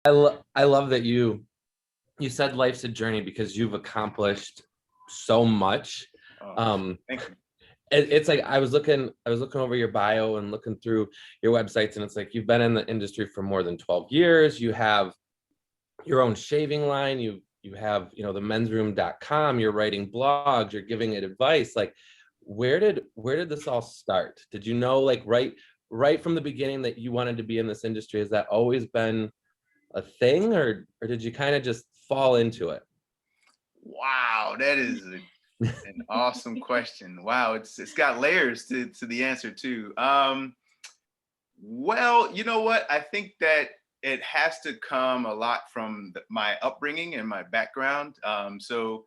I love that you said life's a journey because you've accomplished so much. Oh, Um, thank you. it's like I was looking over your bio and looking through your websites, and it's like you've been in the industry for more than 12 years. You have your own shaving line. You have, the mensroom.com. You're writing blogs. You're giving it advice. Like, where did this all start? Did you know, like, right from the beginning that you wanted to be in this industry? Has that always been a thing, or did you kind of just fall into it? Wow, that is an awesome question. Wow, it's got layers to the answer too. Well, you know what? I think that it has to come a lot from my upbringing and my background. So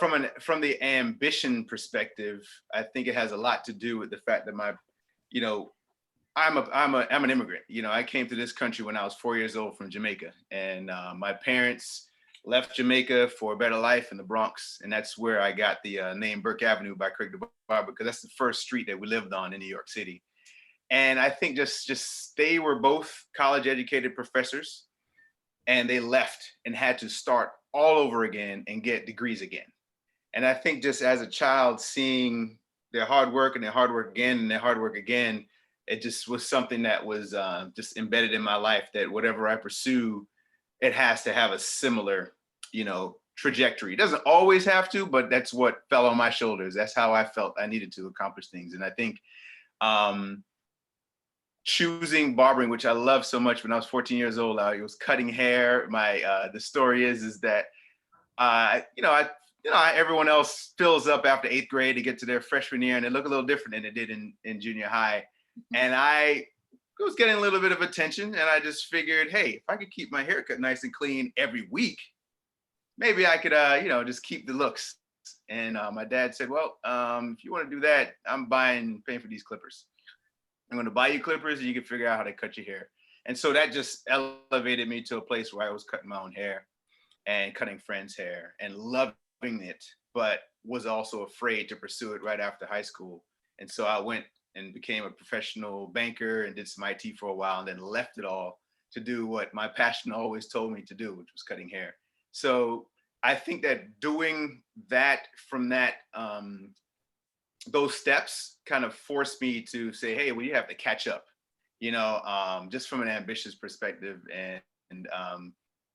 from the ambition perspective, I think it has a lot to do with the fact that you know, I'm an immigrant. I came to this country when I was 4 years old from Jamaica, and my parents left Jamaica for a better life in the Bronx, and that's where I got the name Burke Avenue by Craig the Barber, because that's the first street that we lived on in New York City. And I think just they were both college educated professors, and they left and had to start all over again and get degrees again. And I think just as a child, seeing their hard work and their hard work again and their hard work again, it just was something that was just embedded in my life, that whatever I pursue, it has to have a similar, trajectory. It doesn't always have to, but that's what fell on my shoulders. That's how I felt I needed to accomplish things. And I think um, choosing barbering, which I love so much, when I was 14 years old, I was cutting hair. The story is that everyone else fills up after eighth grade to get to their freshman year, and they look a little different than it did in junior high. And I was getting a little bit of attention, and I just figured, hey, if I could keep my haircut nice and clean every week, maybe I could, just keep the looks. And my dad said, well, if you want to do that, I'm paying for these clippers. I'm going to buy you clippers, and you can figure out how to cut your hair. And so that just elevated me to a place where I was cutting my own hair and cutting friends' hair and loving it, but was also afraid to pursue it right after high school. And so I went and became a professional banker and did some IT for a while, and then left it all to do what my passion always told me to do, which was cutting hair. So I think that doing that from those steps kind of forced me to say, hey, well, you have to catch up, just from an ambitious perspective. And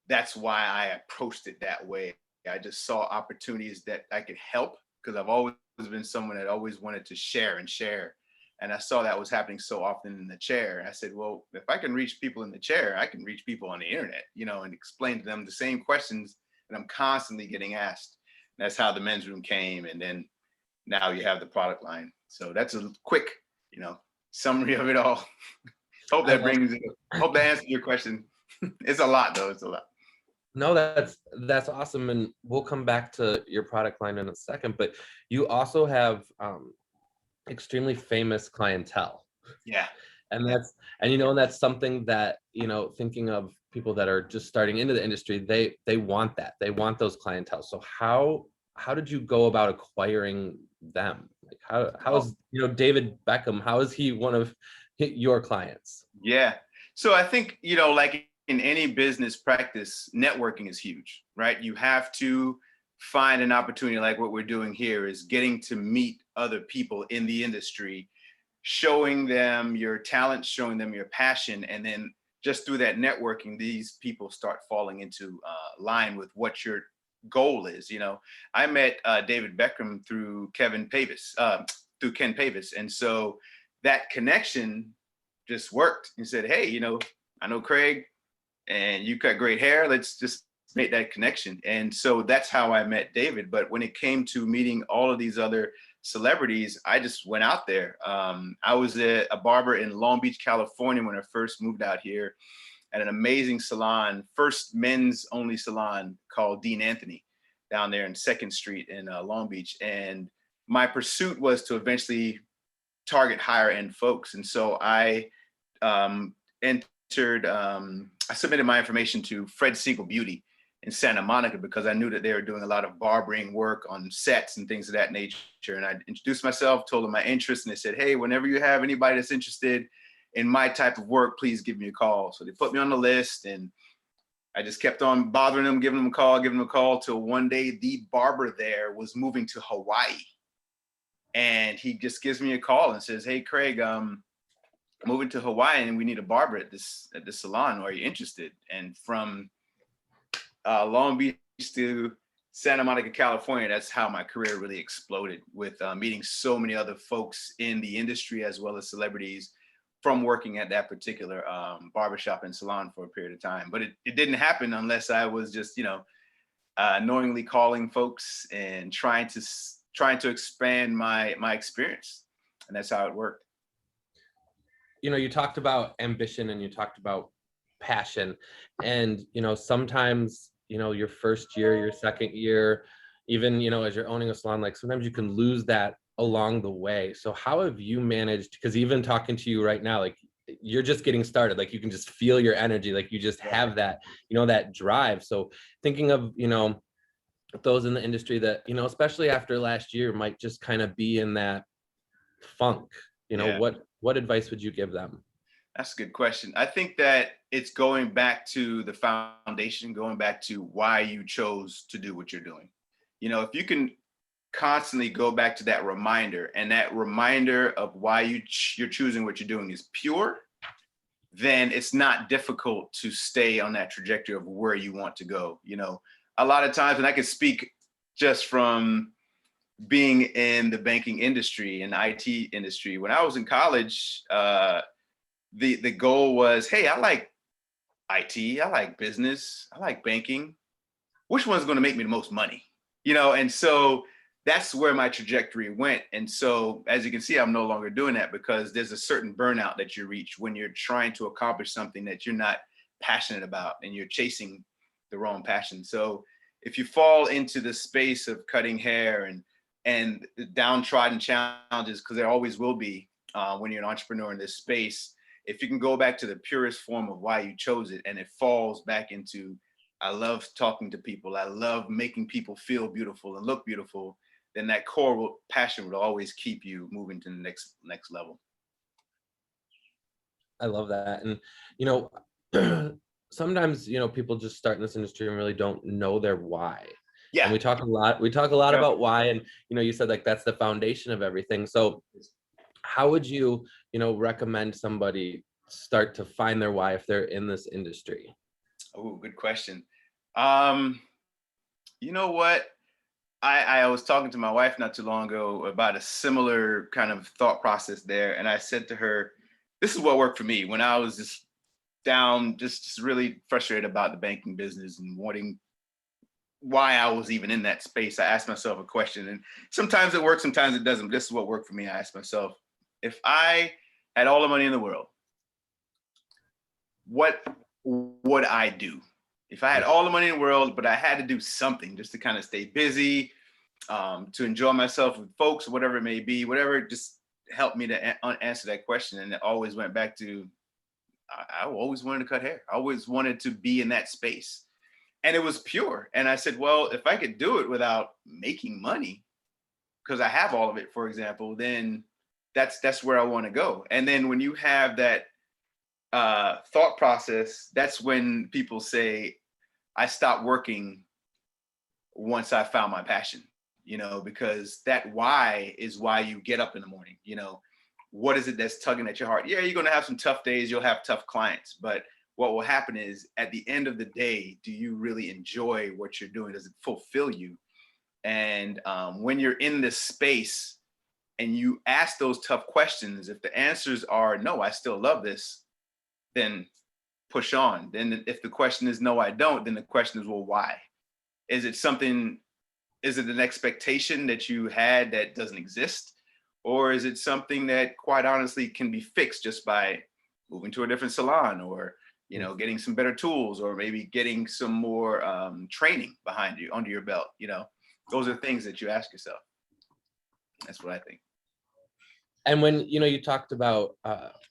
that's why I approached it that way. I just saw opportunities that I could help, because I've always been someone that always wanted to share and share. And I saw that was happening so often in the chair. And I said, well, if I can reach people in the chair, I can reach people on the internet, and explain to them the same questions that I'm constantly getting asked. And that's how the men's room came. And then now you have the product line. So that's a quick, summary of it all. Hope I that love hope that answers your question. It's a lot though. It's a lot. No, that's awesome, and we'll come back to your product line in a second. But you also have extremely famous clientele, Yeah. and Yeah. that's something that, thinking of people that are just starting into the industry, they want that, they want those clientele. So how did you go about acquiring them? Like, how Oh, is, David Beckham, how is he one of your clients? yeah. So I think, like in any business practice, networking is huge, right? You have to find an opportunity, like what we're doing here, is getting to meet other people in the industry, showing them your talent, showing them your passion. And then just through that networking, these people start falling into line with what your goal is. I met David Beckham through through Ken Pavis. And so that connection just worked. He said, hey, I know Craig and you cut great hair. Let's just make that connection. And so that's how I met David. But when it came to meeting all of these other celebrities, I just went out there. I was a barber in Long Beach, California when I first moved out here, at an amazing salon, first men's only salon called Dean Anthony, down there in 2nd Street in Long Beach. And my pursuit was to eventually target higher end folks. And so I I submitted my information to Fred Siegel Beauty in Santa Monica, because I knew that they were doing a lot of barbering work on sets and things of that nature. And I introduced myself, told them my interest, and they said, hey, whenever you have anybody that's interested in my type of work, please give me a call. So they put me on the list, and I just kept on bothering him, giving him a call till one day the barber there was moving to Hawaii. And he just gives me a call and says, "Hey, Craig, moving to Hawaii and we need a barber at this salon. Are you interested?" And from Long Beach to Santa Monica, California, that's how my career really exploded, with meeting so many other folks in the industry as well as celebrities from working at that particular barbershop and salon for a period of time. But it didn't happen unless I was just, knowingly calling folks and trying to expand my experience. And that's how it worked. You talked about ambition and you talked about passion, and sometimes your first year, your second year, even as you're owning a salon, like sometimes you can lose that along the way. So how have you managed, because even talking to you right now, like you're just getting started, like you can just feel your energy, like you just have that that drive. So thinking of those in the industry that especially after last year might just kind of be in that funk, what advice would you give them? That's a good question. I think that it's going back to the foundation, going back to why you chose to do what you're doing. If you can constantly go back to that reminder, and that reminder of why you're choosing what you're doing is pure, then it's not difficult to stay on that trajectory of where you want to go. A lot of times, and I can speak just from being in the banking industry and IT industry, when I was in college, the goal was, hey, I like IT, I like business, I like banking. Which one's going to make me the most money? And so that's where my trajectory went. And so, as you can see, I'm no longer doing that, because there's a certain burnout that you reach when you're trying to accomplish something that you're not passionate about and you're chasing the wrong passion. So if you fall into the space of cutting hair and the downtrodden challenges, because there always will be when you're an entrepreneur in this space, if you can go back to the purest form of why you chose it, and it falls back into, I love talking to people, I love making people feel beautiful and look beautiful, then that core passion would always keep you moving to the next level. I love that. And sometimes people just start in this industry and really don't know their why. Yeah. And we talk a lot about why, and you said like that's the foundation of everything. So how would you recommend somebody start to find their why if they're in this industry? Oh, good question. You know what? I was talking to my wife not too long ago about a similar kind of thought process there. And I said to her, this is what worked for me when I was just down, just really frustrated about the banking business and wanting why I was even in that space. I asked myself a question, and sometimes it works, sometimes it doesn't. This is what worked for me. I asked myself, if I had all the money in the world, what would I do? If I had all the money in the world, but I had to do something just to kind of stay busy, to enjoy myself with folks, whatever it may be, whatever, just helped me to answer that question. And it always went back to, I always wanted to cut hair. I always wanted to be in that space. And it was pure. And I said, well, if I could do it without making money, because I have all of it, for example, then that's where I want to go. And then when you have that thought process, that's when people say, I stopped working once I found my passion, because that why is why you get up in the morning. What is it that's tugging at your heart? Yeah, you're going to have some tough days. You'll have tough clients. But what will happen is, at the end of the day, do you really enjoy what you're doing? Does it fulfill you? And when you're in this space and you ask those tough questions, if the answers are, no, I still love this, then push on. Then if the question is, no, I don't, then the question is, well, why? Is it an expectation that you had that doesn't exist? Or is it something that quite honestly can be fixed just by moving to a different salon, or, getting some better tools, or maybe getting some more training behind you, under your belt? Those are things that you ask yourself. That's what I think. And when, you talked about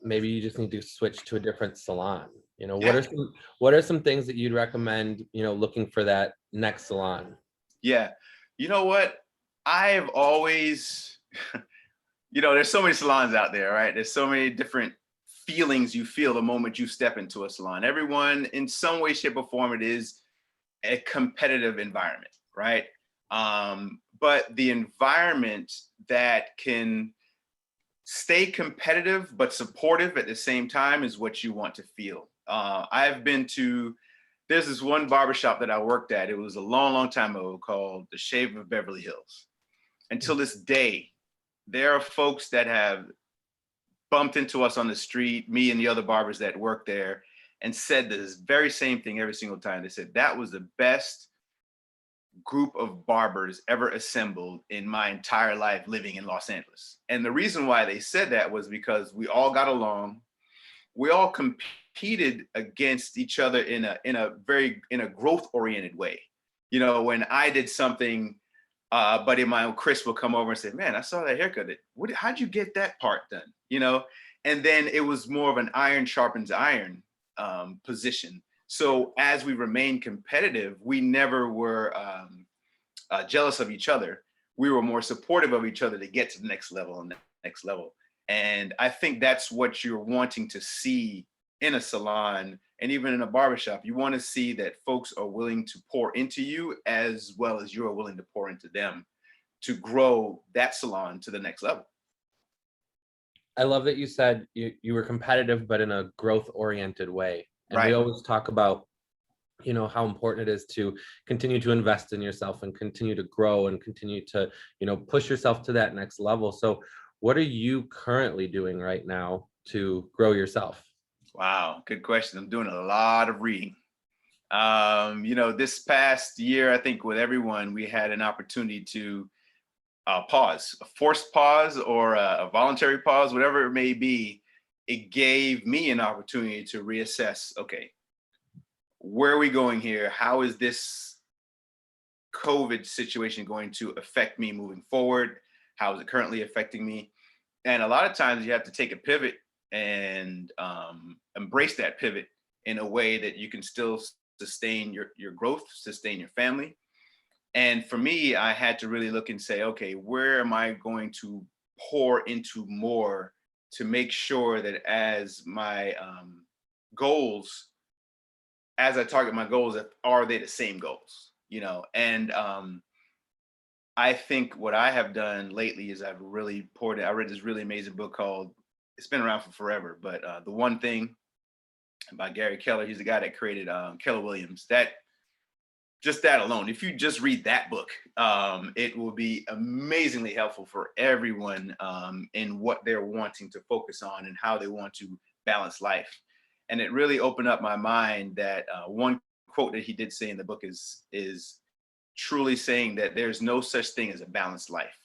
maybe you just need to switch to a different salon, what are some things that you'd recommend, looking for that next salon? Yeah. You know what? I've always, there's so many salons out there, right? There's so many different feelings you feel the moment you step into a salon. Everyone, in some way, shape, or form, it is a competitive environment, right? But the environment that can stay competitive but supportive at the same time is what you want to feel. I've been to, there's this one barbershop that I worked at. It was a long, long time ago, called the Shave of Beverly Hills. Until this day, there are folks that have bumped into us on the street, me and the other barbers that work there, and said this very same thing every single time. They said, that was the best group of barbers ever assembled in my entire life living in Los Angeles. And the reason why they said that was because we all got along. We all competed against each other in a growth oriented way. You know, when I did something, a buddy of mine, Chris, will come over and say, man, I saw that haircut. How'd you get that part done? You know, and then it was more of an iron sharpens iron position. So as we remained competitive, we never were jealous of each other. We were more supportive of each other to get to the next level and the next level. And I think that's what you're wanting to see in a salon and even in a barbershop. You want to see that folks are willing to pour into you as well as you're willing to pour into them to grow that salon to the next level. I love that you said you were competitive, but in a growth oriented way. And Right. we always talk about, you know, how important it is to continue to invest in yourself and continue to grow and continue to, you know, push yourself to that next level. So what are you currently doing right now to grow yourself? Wow, good question. I'm doing a lot of reading. You know, this past year, I think with everyone, we had an opportunity to pause, a forced pause or a voluntary pause, whatever it may be. It gave me an opportunity to reassess, okay, where are we going here? How is this COVID situation going to affect me moving forward? How is it currently affecting me? And a lot of times you have to take a pivot and embrace that pivot in a way that you can still sustain your growth, sustain your family. And for me, I had to really look and say, okay, where am I going to pour into more to make sure that as my goals, as I target my goals, are they the same goals? You know, and I think what I have done lately is I've really poured it. I read this really amazing book called, it's been around for forever, but The One Thing by Gary Keller. He's the guy that created Keller Williams. Just that alone, if you just read that book, it will be amazingly helpful for everyone in what they're wanting to focus on and how they want to balance life. And it really opened up my mind that one quote that he did say in the book is truly saying that there's no such thing as a balanced life.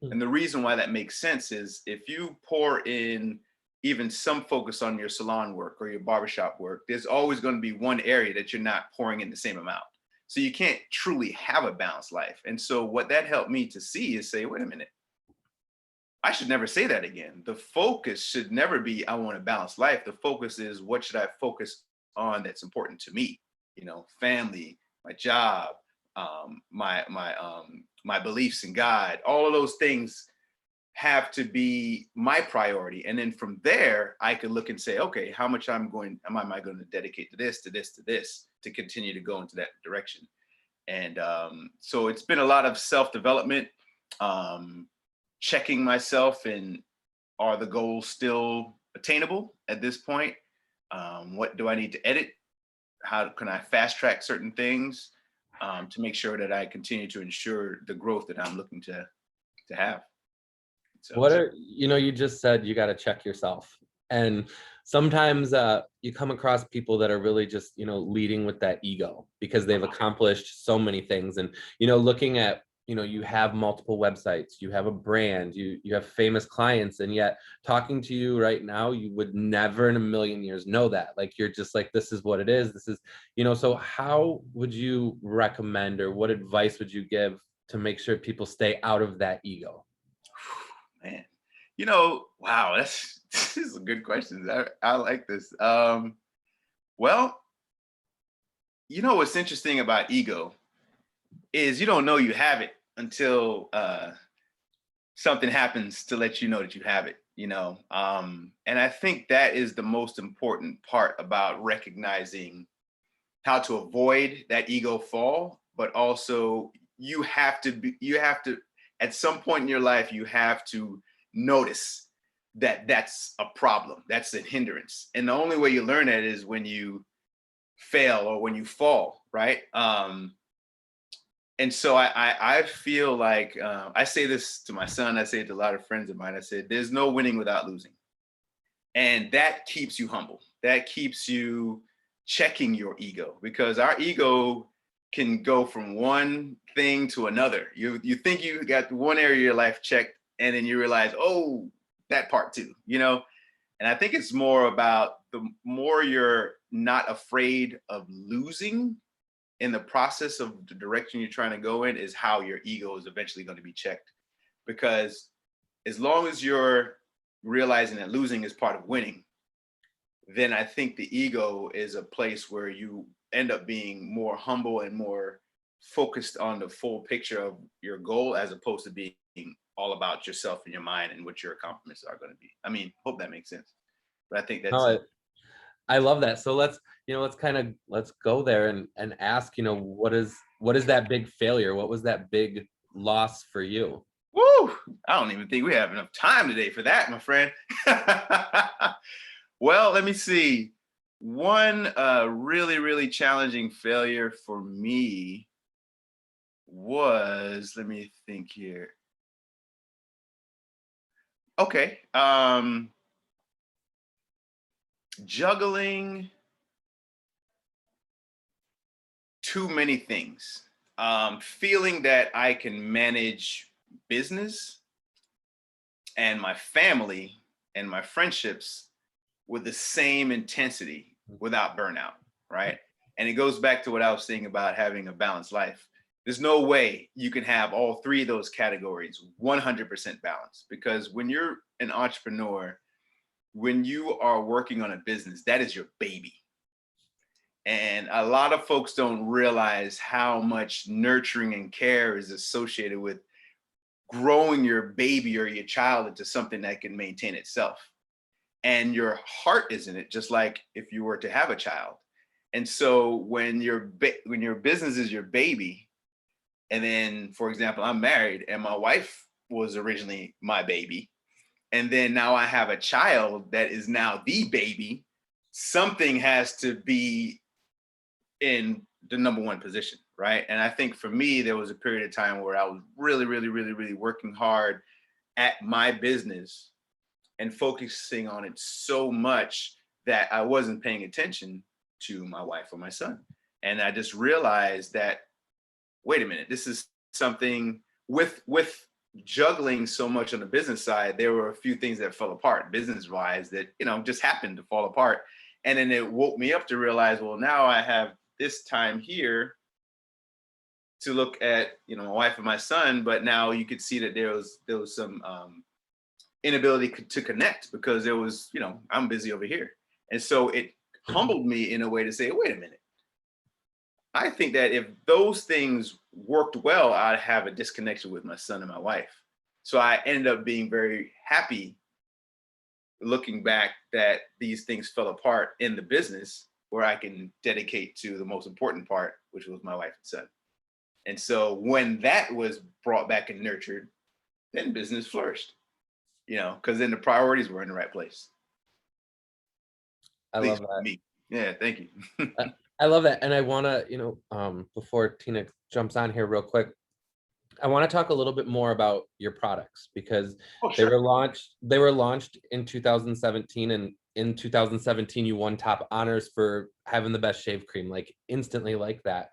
And the reason why that makes sense is if you pour in even some focus on your salon work or your barbershop work, there's always going to be one area that you're not pouring in the same amount. So you can't truly have a balanced life. And so what that helped me to see is say, wait a minute, I should never say that again. The focus should never be, I want a balanced life. The focus is, what should I focus on that's important to me? You know, family, my job, my beliefs in God, all of those things have to be my priority. And then from there, I could look and say, okay, how much am I going to dedicate to this, to this, to this, to continue to go into that direction. And so it's been a lot of self-development, checking myself and are the goals still attainable at this point? What do I need to edit? How can I fast track certain things to make sure that I continue to ensure the growth that I'm looking to have? So, you just said you got to check yourself. And sometimes you come across people that are really just, leading with that ego because they've accomplished so many things. And, looking at, you have multiple websites, you have a brand, you have famous clients, and yet talking to you right now, you would never in a million years know that. Like, you're just like, this is what it is. This is, so how would you recommend, or what advice would you give to make sure people stay out of that ego? Man, wow, this is a good question. I like this. Well, what's interesting about ego is you don't know you have it until something happens to let you know that you have it. And I think that is the most important part about recognizing how to avoid that ego fall, but also you have to, at some point in your life, you have to notice that that's a problem, that's a hindrance. And the only way you learn that is when you fail or when you fall, right? And so I feel like I say this to my son, I say it to a lot of friends of mine. I said, there's no winning without losing. And that keeps you humble. That keeps you checking your ego, because our ego can go from one thing to another. You think you got one area of your life checked, and then you realize, oh, that part too, And I think it's more about the more you're not afraid of losing in the process of the direction you're trying to go in, is how your ego is eventually going to be checked. Because as long as you're realizing that losing is part of winning, then I think the ego is a place where you end up being more humble and more focused on the full picture of your goal, as opposed to being all about yourself and your mind and what your accomplishments are going to be. I mean, hope that makes sense. But I think that's No, I love that. So let's go there and ask, what is that big failure? What was that big loss for you? Woo! I don't even think we have enough time today for that, my friend. Well, let me see. One really, really challenging failure for me was, let me think here. Okay. Juggling too many things. Feeling that I can manage business and my family and my friendships with the same intensity without burnout, right? And it goes back to what I was saying about having a balanced life. There's no way you can have all three of those categories 100% balanced, because when you're an entrepreneur, when you are working on a business, that is your baby. And a lot of folks don't realize how much nurturing and care is associated with growing your baby or your child into something that can maintain itself. And your heart is in it, just like if you were to have a child. And so when when your business is your baby, and then, for example, I'm married and my wife was originally my baby, and then now I have a child that is now the baby, something has to be in the number one position, right? And I think for me, there was a period of time where I was really, really, really, really working hard at my business and focusing on it so much that I wasn't paying attention to my wife or my son. And I just realized that, wait a minute, this is something with juggling so much on the business side. There were a few things that fell apart business wise that, just happened to fall apart. And then it woke me up to realize, well, now I have this time here to look at, my wife and my son, but now you could see that there was some inability to connect, because there was, I'm busy over here. And so it humbled me in a way to say, wait a minute. I think that if those things worked well, I'd have a disconnection with my son and my wife. So I ended up being very happy looking back that these things fell apart in the business, where I can dedicate to the most important part, which was my wife and son. And so when that was brought back and nurtured, then business flourished, because then the priorities were in the right place. I At love least that. me. Yeah, thank you. I love that. And I want to, before Tina jumps on here real quick, I want to talk a little bit more about your products, because Oh, they sure. were launched in 2017, and in 2017 you won top honors for having the best shave cream, like instantly, like that.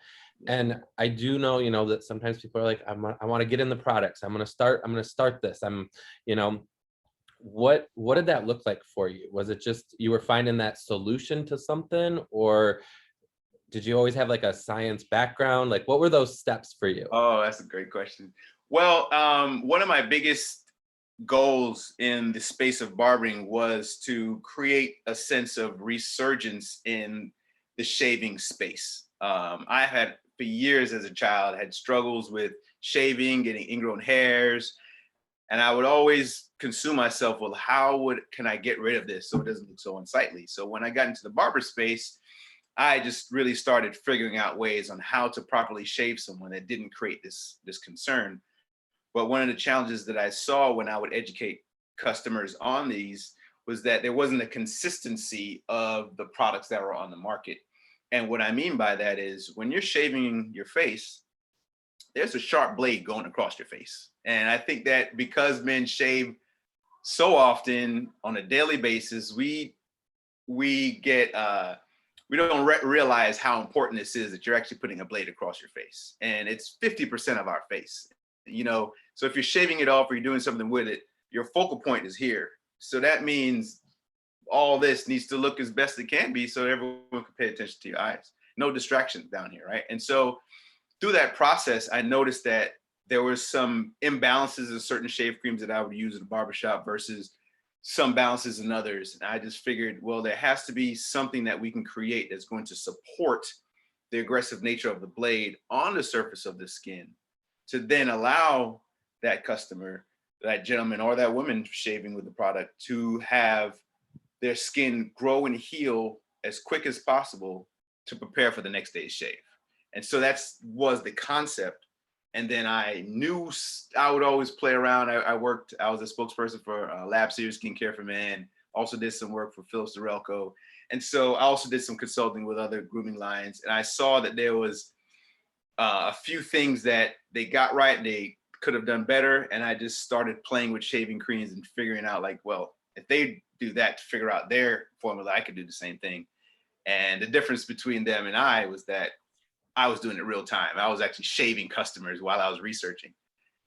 And I do know, that sometimes people are like, I want to get in the products. I'm going to start this. What did that look like for you? Was it just you were finding that solution to something, or did you always have like a science background? Like, what were those steps for you? Oh, that's a great question. Well, one of my biggest goals in the space of barbering was to create a sense of resurgence in the shaving space. I had, for years as a child, had struggles with shaving, getting ingrown hairs. And I would always consume myself, well, can I get rid of this so it doesn't look so unsightly? So when I got into the barber space, I just really started figuring out ways on how to properly shave someone that didn't create this concern. But one of the challenges that I saw when I would educate customers on these was that there wasn't a consistency of the products that were on the market. And what I mean by that is when you're shaving your face, there's a sharp blade going across your face. And I think that because men shave so often on a daily basis, we get we don't realize how important this is, that you're actually putting a blade across your face, and it's 50% of our face. So if you're shaving it off or you're doing something with it, your focal point is here. So that means all this needs to look as best it can be so everyone can pay attention to your eyes. No distractions down here, right? And so through that process, I noticed that there was some imbalances in certain shave creams that I would use at a barbershop versus some balances in others. And I just figured, well, there has to be something that we can create that's going to support the aggressive nature of the blade on the surface of the skin to then allow that customer, that gentleman or that woman shaving with the product, to have their skin grow and heal as quick as possible to prepare for the next day's shave. And so that was the concept. And then I knew I would always play around. I was a spokesperson for Lab Series Skincare for Men, also did some work for Philips Durelco. And so I also did some consulting with other grooming lines. And I saw that there was a few things that they got right, they could have done better. And I just started playing with shaving creams and figuring out, like, well, if they do that to figure out their formula, I could do the same thing. And the difference between them and I was that I was doing it real time. I was actually shaving customers while I was researching.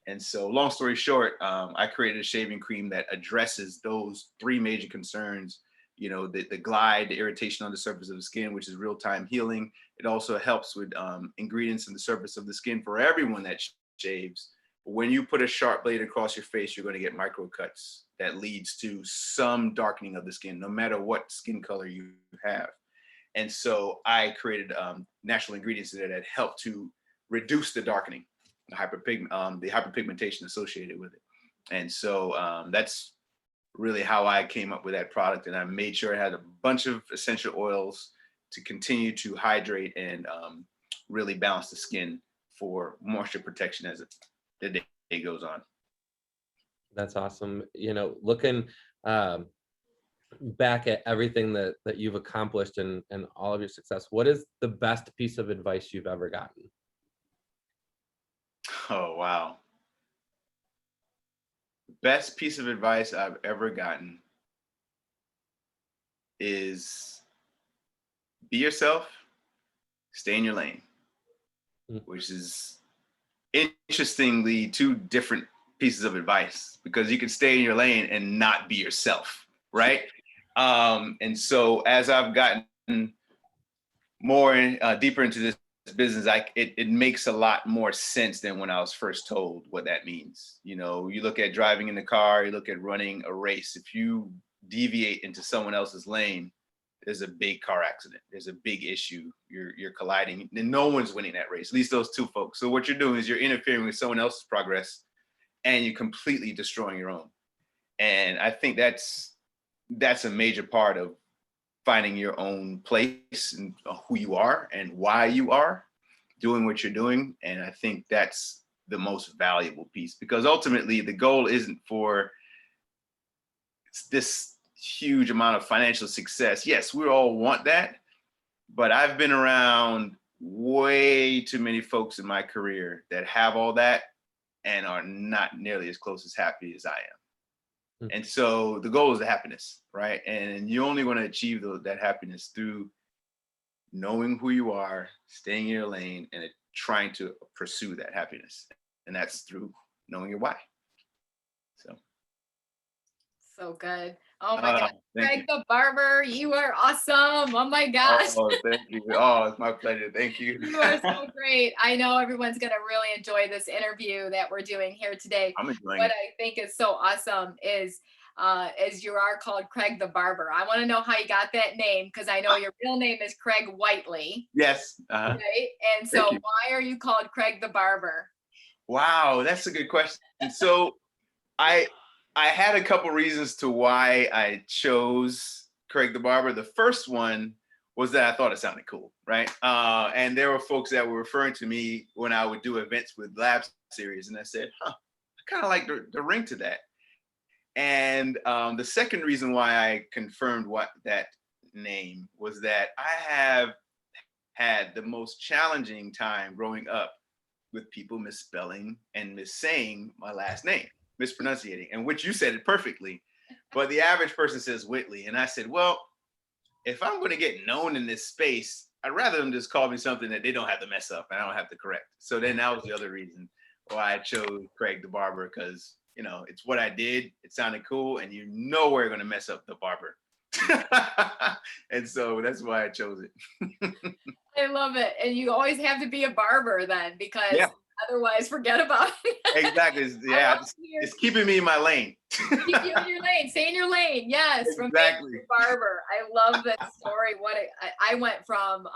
And so long story short, I created a shaving cream that addresses those three major concerns. The glide, the irritation on the surface of the skin, which is real-time healing. It also helps with ingredients in the surface of the skin for everyone that shaves. But when you put a sharp blade across your face, you're going to get micro cuts that leads to some darkening of the skin, no matter what skin color you have. And so I created natural ingredients that help to reduce the darkening, the hyperpigmentation associated with it. And so that's really how I came up with that product. And I made sure it had a bunch of essential oils to continue to hydrate and really balance the skin for moisture protection as the day goes on. That's awesome. Looking back at everything that you've accomplished and all of your success, what is the best piece of advice you've ever gotten? Oh, wow. Best piece of advice I've ever gotten is be yourself, stay in your lane, which is interestingly two different pieces of advice, because you can stay in your lane and not be yourself, right? And so as I've gotten more deeper into this business, it makes a lot more sense than when I was first told what that means. You look at driving in the car, you look at running a race. If you deviate into someone else's lane, there's a big car accident. There's a big issue. You're colliding, and no one's winning that race, at least those two folks. So what you're doing is you're interfering with someone else's progress, and you're completely destroying your own. And I think that's a major part of finding your own place and who you are and why you are doing what you're doing. And I think that's the most valuable piece, because ultimately the goal isn't for this huge amount of financial success. Yes, we all want that, but I've been around way too many folks in my career that have all that and are not nearly as close as happy as I am. And so the goal is the happiness, right? And you're only going to achieve that happiness through knowing who you are, staying in your lane, and trying to pursue that happiness. And that's through knowing your why. So good. Oh my God. Craig the Barber, you are awesome. Oh my gosh. Oh, thank you. Oh, it's my pleasure. Thank you. You are so great. I know everyone's going to really enjoy this interview that we're doing here today. I'm enjoying what it. I think is so awesome is you are called Craig the Barber. I want to know how you got that name, because I know your real name is Craig Whiteley. Yes. Right? And so why are you called Craig the Barber? Wow, that's a good question. So I had a couple reasons to why I chose Craig the Barber. The first one was that I thought it sounded cool, right? And there were folks that were referring to me when I would do events with Lab Series, and I said, huh, I kind of like the ring to that. And the second reason why I confirmed what that name was that I have had the most challenging time growing up with people misspelling and missaying my last name, mispronunciating, and which you said it perfectly. But the average person says Whitley. And I said, well, if I'm going to get known in this space, I'd rather them just call me something that they don't have to mess up and I don't have to correct. So then that was the other reason why I chose Craig the Barber, because, you know, it's what I did. It sounded cool, and you know we're going to mess up the barber. And so that's why I chose it. I love it. And you always have to be a barber then, because otherwise forget about it. Exactly. Yeah, it's keeping me in my lane. Keep you in your lane. Stay in your lane. Yes. Exactly. From barber. I love that story. I went from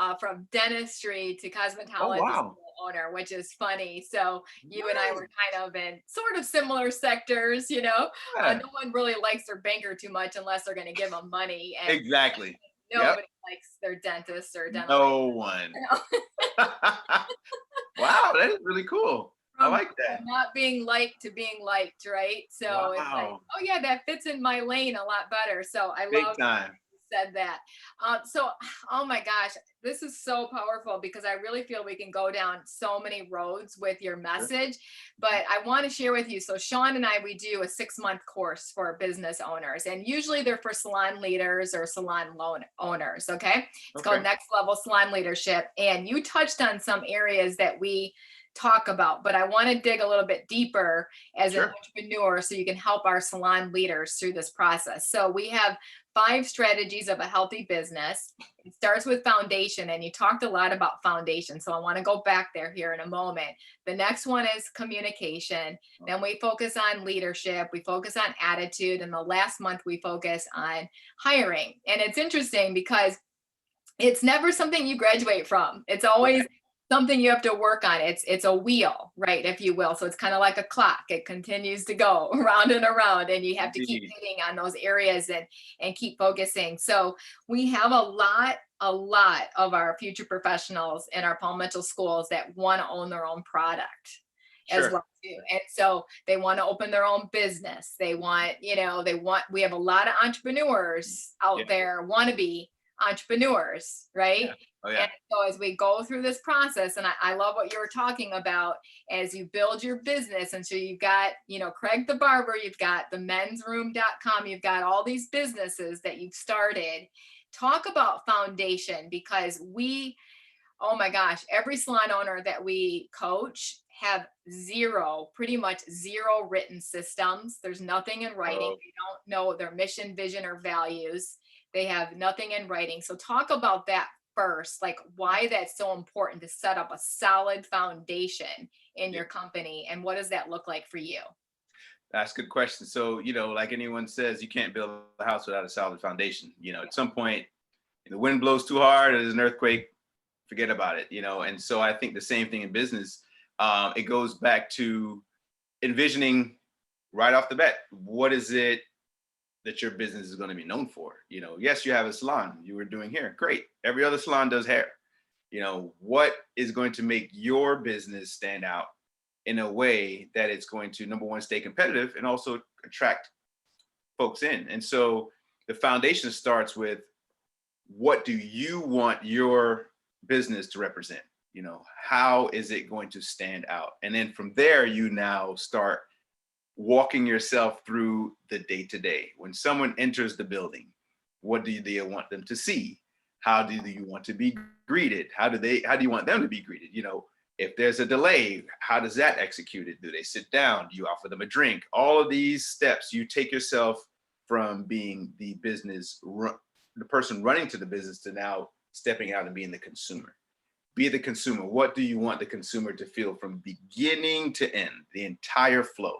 dentistry to cosmetology owner, which is funny. So you and I were kind of in sort of similar sectors, you know. No one really likes their banker too much unless they're going to give them money. And exactly. Nobody likes their dentist or dental. No one. Wow, that is really cool. I like that. Not being liked to being liked, right? So it's like, oh yeah, that fits in my lane a lot better. So I love that you said that. So, oh my gosh, this is so powerful, because I really feel we can go down so many roads with your message. But I want to share with you. So Sean and I, we do a 6-month course for business owners, and usually they're for salon leaders or salon owners. Okay. It's called Next Level Salon Leadership. And you touched on some areas that we talk about, but I want to dig a little bit deeper as an entrepreneur so you can help our salon leaders through this process. So we have 5 strategies of a healthy business. It starts with foundation, and you talked a lot about foundation. So I want to go back there here in a moment. The next one is communication. Then we focus on leadership. We focus on attitude. And the last month we focus on hiring. And it's interesting because it's never something you graduate from. It's always something you have to work on. It's a wheel, right, if you will. So it's kind of like a clock. It continues to go around and around, and you have to keep hitting on those areas and keep focusing. So we have a lot of our future professionals in our Paul Mitchell schools that want to own their own product as well too. And so they want to open their own business. They want, we have a lot of entrepreneurs out there, wannabe entrepreneurs, right? And so as we go through this process, and I love what you were talking about, as you build your business. And so you've got, Craig the Barber, you've got the mensroom.com, you've got all these businesses that you've started. Talk about foundation, because oh my gosh, every salon owner that we coach have pretty much zero written systems. There's nothing in writing. They don't know their mission, vision, or values. They have nothing in writing. So talk about that first, like why that's so important to set up a solid foundation in your company, and what does that look like for you? That's a good question. So, like anyone says, you can't build a house without a solid foundation. At some point, the wind blows too hard, there's an earthquake, forget about it, And so I think the same thing in business. It goes back to envisioning right off the bat, what is it that your business is going to be known for? Yes, you have a salon, you were doing hair, great. Every other salon does hair. What is going to make your business stand out in a way that it's going to, number one, stay competitive and also attract folks in? And so the foundation starts with, what do you want your business to represent? How is it going to stand out? And then from there, you now start walking yourself through the day-to-day. When someone enters the building, what do you want them to see? How do you want to be greeted? How do you want them to be greeted? If there's a delay, how does that executed? Do they sit down? Do you offer them a drink? All of these steps, you take yourself from being the person running to the business to now stepping out and being the consumer. Be the consumer. What do you want the consumer to feel from beginning to end, the entire flow?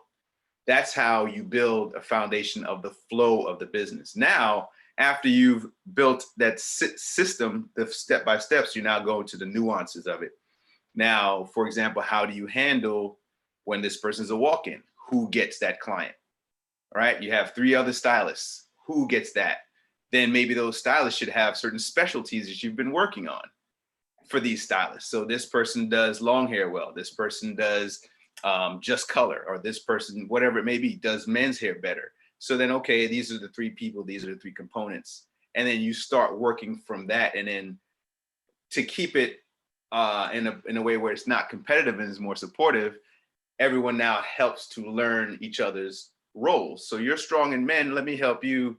That's how you build a foundation of the flow of the business. Now, after you've built that system, the step-by-steps, you now go to the nuances of it. Now, for example, how do you handle when this person's a walk-in? Who gets that client? right? You have 3 other stylists. Who gets that? Then maybe those stylists should have certain specialties that you've been working on for these stylists. So this person does long hair well, this person does just color, or this person, whatever it may be, does men's hair better. So then, okay, these are the 3 people, these are the 3 components. And then you start working from that. And then to keep it in a way where it's not competitive and is more supportive, everyone now helps to learn each other's roles. So you're strong in men, let me help you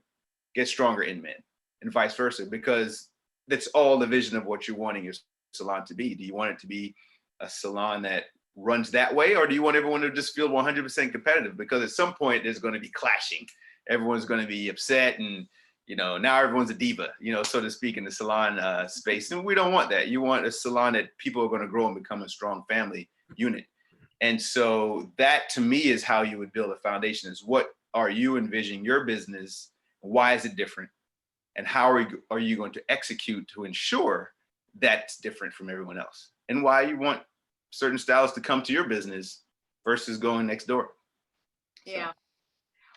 get stronger in men, and vice versa, because that's all the vision of what you're wanting your salon to be. Do you want it to be a salon that runs that way, or do you want everyone to just feel 100% competitive? Because at some point there's going to be clashing. Everyone's going to be upset, and now everyone's a diva, so to speak, in the salon space. And we don't want that. You want a salon that people are going to grow and become a strong family unit. And so that, to me, is how you would build a foundation, is what are you envisioning your business? Why is it different? And how are you going to execute to ensure that's different from everyone else? And why you want certain styles to come to your business versus going next door. Yeah.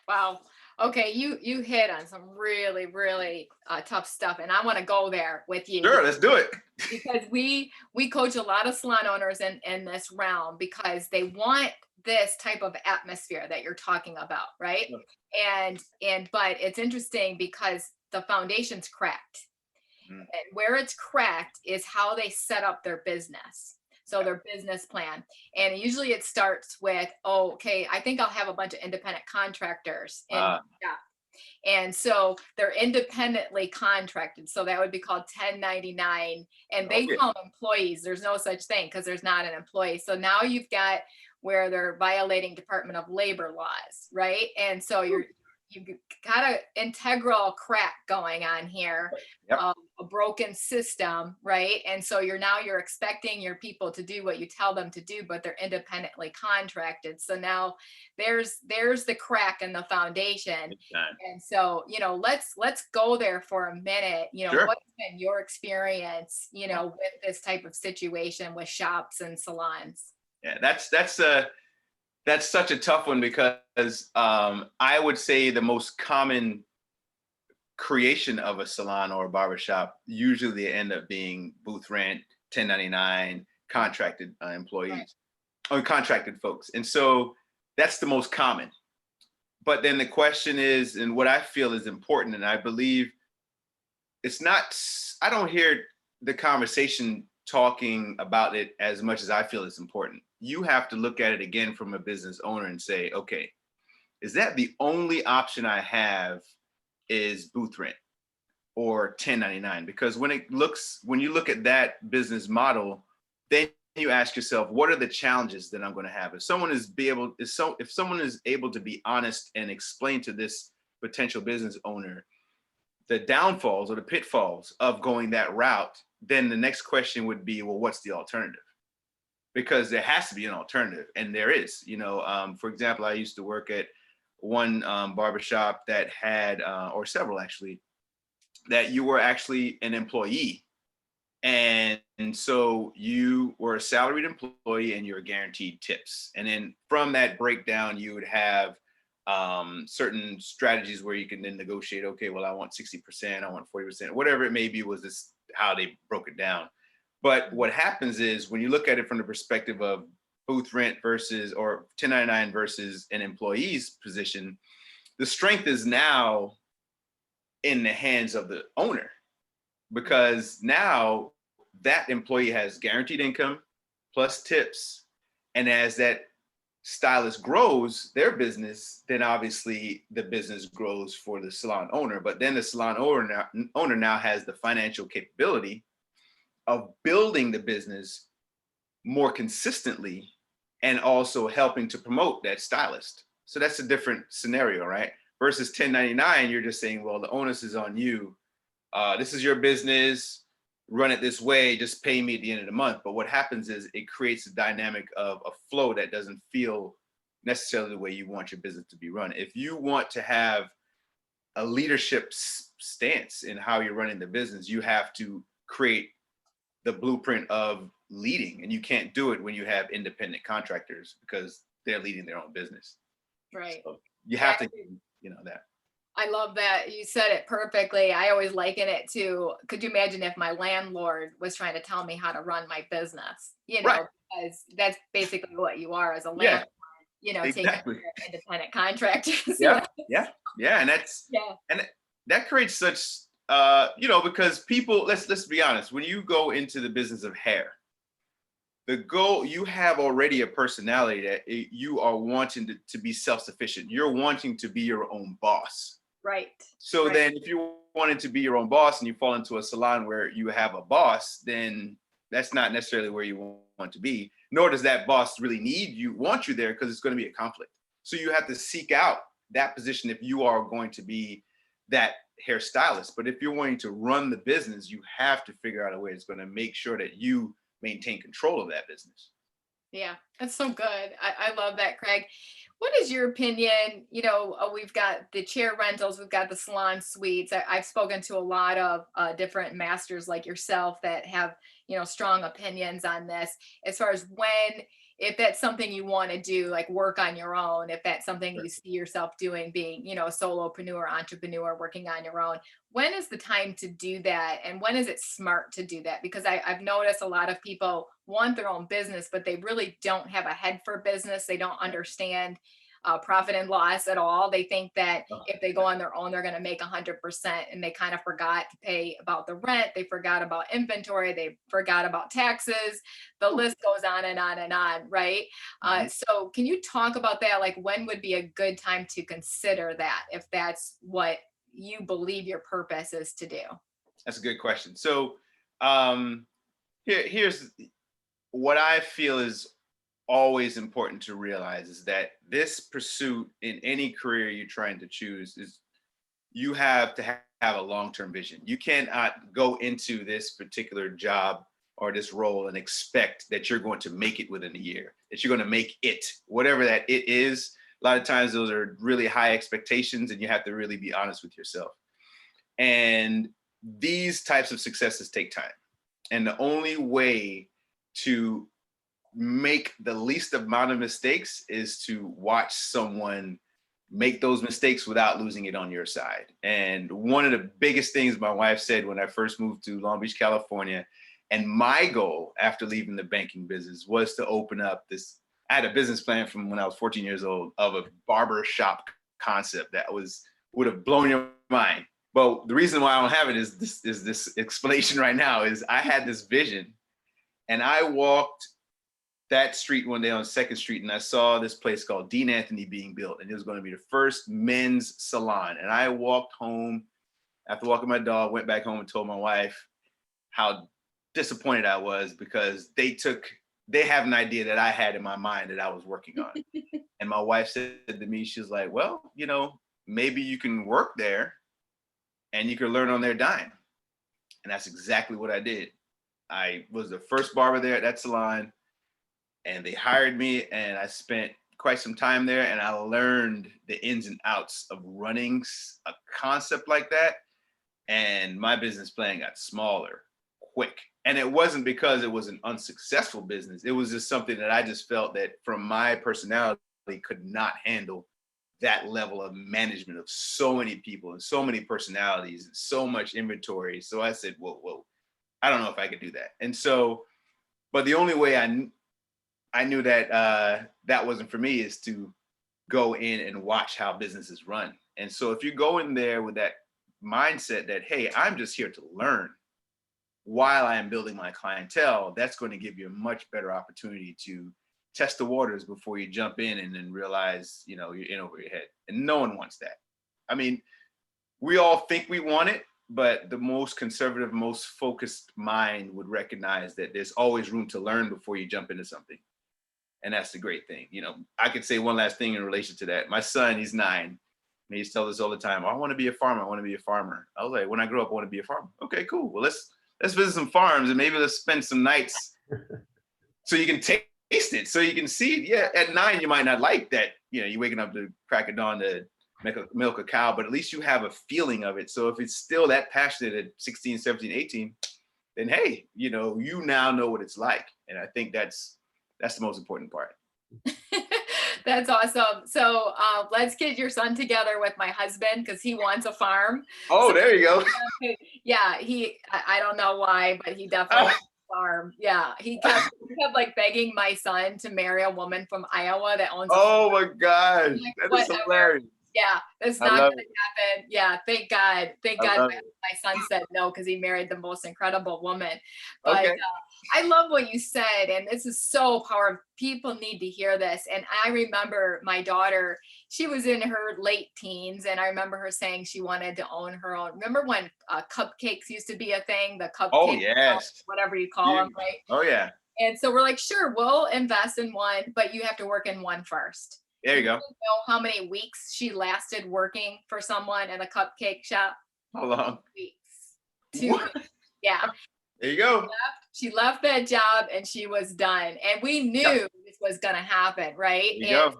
Wow. Okay. You hit on some really, really tough stuff. And I want to go there with you. Sure. Let's do it. Because we coach a lot of salon owners in this realm, because they want this type of atmosphere that you're talking about. Right. But it's interesting because the foundation's cracked. And where it's cracked is how they set up their business. So their business plan. And usually it starts with, oh, okay, I think I'll have a bunch of independent contractors in my shop. And so they're independently contracted. So that would be called 1099. And they call them employees. There's no such thing because there's not an employee. So now you've got where they're violating Department of Labor laws, right? And so you've got an integral crack going on here. Yep. A broken system, right? And so you're expecting your people to do what you tell them to do, but they're independently contracted. So now there's the crack in the foundation. And so, let's go there for a minute. Sure. What's been your experience, with this type of situation with shops and salons? Yeah, that's such a tough one, because I would say the most common creation of a salon or a barbershop, usually they end up being booth rent, 1099, contracted employees, or contracted folks. And so that's the most common. But then the question is, and what I feel is important, and I believe I don't hear the conversation talking about it as much as I feel it's important. You have to look at it again from a business owner and say, okay, is that the only option I have is booth rent or 1099? Because when you look at that business model, then you ask yourself, what are the challenges that I'm going to have? If someone is able to be honest and explain to this potential business owner the downfalls or the pitfalls of going that route, then the next question would be, well, what's the alternative? Because there has to be an alternative, and there is. For example, I used to work at one barbershop that had, or several actually, that you were actually an employee. And so you were a salaried employee and you're guaranteed tips. And then from that breakdown, you would have certain strategies where you can then negotiate, okay, well, I want 60%, I want 40%, whatever it may be, was this how they broke it down. But what happens is, when you look at it from the perspective of booth rent versus, or 1099 versus an employee's position, the strength is now in the hands of the owner, because now that employee has guaranteed income plus tips. And as that stylist grows their business, then obviously the business grows for the salon owner. But then the salon owner now has the financial capability of building the business more consistently and also helping to promote that stylist. So that's a different scenario, right? Versus 1099, you're just saying, well, the onus is on you. This is your business, run it this way, just pay me at the end of the month. But what happens is it creates a dynamic of a flow that doesn't feel necessarily the way you want your business to be run. If you want to have a leadership stance in how you're running the business, you have to create the blueprint of leading, and you can't do it when you have independent contractors, because they're leading their own business. Right. So you have to that. I love that. You said it perfectly. I always liken it to, could you imagine if my landlord was trying to tell me how to run my business? Right. Because that's basically what you are as a Yeah, landlord, taking care exactly. of independent contractors. Yeah, yeah, yeah. And Yeah. and that creates such, because people, let's be honest, when you go into the business of hair, the goal, you have already a personality that you are wanting to be self-sufficient. You're wanting to be your own boss. Right. So right. then if you wanted to be your own boss and you fall into a salon where you have a boss, then that's not necessarily where you want to be, nor does that boss really want you there, because it's going to be a conflict. So you have to seek out that position if you are going to be that hairstylist. But if you're wanting to run the business, you have to figure out a way that's going to make sure that you maintain control of that business. Yeah, that's so good. I love that, Craig. What is your opinion? We've got the chair rentals, we've got the salon suites. I've spoken to a lot of different masters like yourself that have, strong opinions on this as far as if that's something you want to do, like work on your own, if that's something you see yourself doing, being, a solopreneur, entrepreneur, working on your own. When is the time to do that? And when is it smart to do that? Because I've noticed a lot of people want their own business, but they really don't have a head for business. They don't understand profit and loss at all. They think that if they go on their own, they're going to make 100%, and they kind of forgot to pay about the rent. They forgot about inventory. They forgot about taxes. The list goes on and on and on, right? So can you talk about that? Like, when would be a good time to consider that, if that's what you believe your purpose is to do? That's a good question. So here's what I feel is always important to realize, is that this pursuit in any career you're trying to choose is, you have to have a long-term vision. You cannot go into this particular job or this role and expect that you're going to make it within a year, that you're going to make it, whatever that it is. A lot of times those are really high expectations, and you have to really be honest with yourself. And these types of successes take time. And the only way to make the least amount of mistakes is to watch someone make those mistakes without losing it on your side. And one of the biggest things my wife said when I first moved to Long Beach, California, and my goal after leaving the banking business was to open up this, I had a business plan from when I was 14 years old of a barber shop concept that would have blown your mind. But the reason why I don't have it is this explanation right now, is I had this vision, and I walked that street one day on 2nd Street, and I saw this place called Dean Anthony being built, and it was going to be the first men's salon. And I walked home, after walking my dog, went back home and told my wife how disappointed I was, because they have an idea that I had in my mind that I was working on. And my wife said to me, she's like, well, maybe you can work there and you can learn on their dime. And that's exactly what I did. I was the first barber there at that salon, and they hired me, and I spent quite some time there, and I learned the ins and outs of running a concept like that. And my business plan got smaller quick. And it wasn't because it was an unsuccessful business. It was just something that I just felt that from my personality could not handle that level of management of so many people and so many personalities and so much inventory. So I said, whoa, I don't know if I could do that. And so, but the only way I knew that that wasn't for me is to go in and watch how businesses run. And so if you go in there with that mindset that, hey, I'm just here to learn while I am building my clientele, that's going to give you a much better opportunity to test the waters before you jump in and then realize, you're in over your head. And no one wants that. I mean, we all think we want it, but the most conservative, most focused mind would recognize that there's always room to learn before you jump into something. And that's the great thing. I could say one last thing in relation to that. My son, he's 9. And he used to tell us all the time, I want to be a farmer. I want to be a farmer. I was like, when I grow up, I want to be a farmer. Okay, cool. Well, let's visit some farms, and maybe let's spend some nights so you can taste it, so you can see it. Yeah, at 9, you might not like that. You're waking up to crack of dawn to milk a cow, but at least you have a feeling of it. So if it's still that passionate at 16, 17, 18, then hey, you now know what it's like. And I think that's the most important part. That's awesome. So let's get your son together with my husband because he wants a farm. Oh, So, there you go. yeah, I don't know why, but he definitely wants a farm. Yeah, he kept like begging my son to marry a woman from Iowa that owns a farm. Oh my gosh, Like, that is hilarious. Yeah, that's I not love gonna happen. Yeah, thank God. Thank I God love my son said no because he married the most incredible woman. But Okay. I love what you said, and this is so powerful. People need to hear this. And I remember my daughter, she was in her late teens, and I remember her saying she wanted to own her own. Remember when cupcakes used to be a thing? The Oh cupcake, yes. whatever you call them, right? Oh yeah. And so we're like, sure, we'll invest in one, but you have to work in one first. There you Do go. know how many weeks she lasted working for someone in a cupcake shop? How long? Weeks. 2 What? weeks. Yeah. There you go. She left that job and she was done. And we knew this was going to happen, right? There you go. So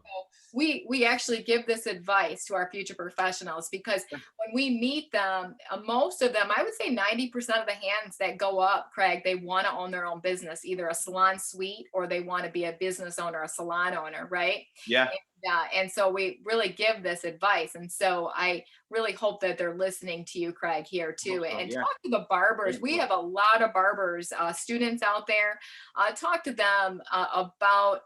we actually give this advice to our future professionals because when we meet them, most of them, I would say 90% of the hands that go up, Craig, they want to own their own business, either a salon suite or they want to be a business owner, a salon owner, right? Yeah. And so we really give this advice. And so I really hope that they're listening to you, Craig, here too. And talk to the barbers. We have a lot of barbers, students out there. Talk to them about